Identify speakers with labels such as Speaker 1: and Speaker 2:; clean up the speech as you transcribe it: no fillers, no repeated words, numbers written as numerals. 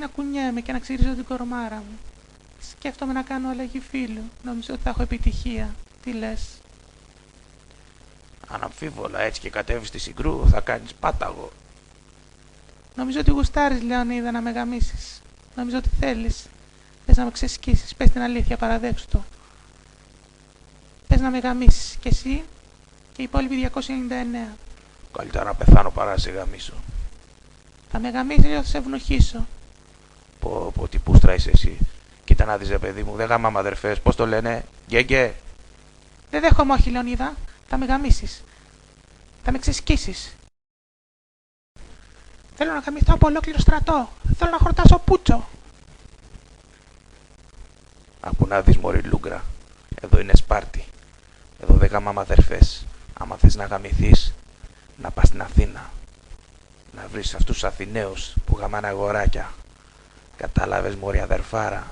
Speaker 1: να κουνιέμαι και να ξυρίζω την κορμάρα μου. Σκέφτομαι να κάνω αλλαγή φίλου. Νομίζω ότι θα έχω επιτυχία. Τι λες?
Speaker 2: Αναμφίβολα, έτσι και κατέβεις στη Συγκρού θα κάνεις πάταγο.
Speaker 1: Νομίζω ότι γουστάρεις, Λεωνίδα, να με γαμίσεις. Νομίζω ότι θέλεις. Θες να με ξεσκίσεις. Πες την αλήθεια, παραδέξου το. Πες να με γαμίσεις. Και εσύ και οι υπόλοιποι 299.
Speaker 2: Καλύτερα να πεθάνω παρά να σε γαμίσω.
Speaker 1: Θα με γαμίσεις ή θα σε ευνοχήσω.
Speaker 2: Πω, τι πούστρα είσαι εσύ. Κοίτα να δεις, ρε παιδί μου, δεν γαμάμε αδερφές, πώς το λένε, γκέγκε.
Speaker 1: Δεν δέχομαι, όχι, Λεωνίδα. Θα με γαμίσεις. Θα με ξεσκίσεις. Θέλω να γαμηθώ από ολόκληρο στρατό. Θέλω να χορτάσω πούτσο.
Speaker 2: Άκου να δεις, μωρή Λούγκρα. Εδώ είναι Σπάρτη. Εδώ δεν γαμάμε αδερφές. Άμα θες να γαμηθείς, να πας στην Αθήνα. Να βρεις αυτούς τους Αθηναίους που γαμάνε αγοράκια. Κατάλαβες, μωρή αδερφάρα.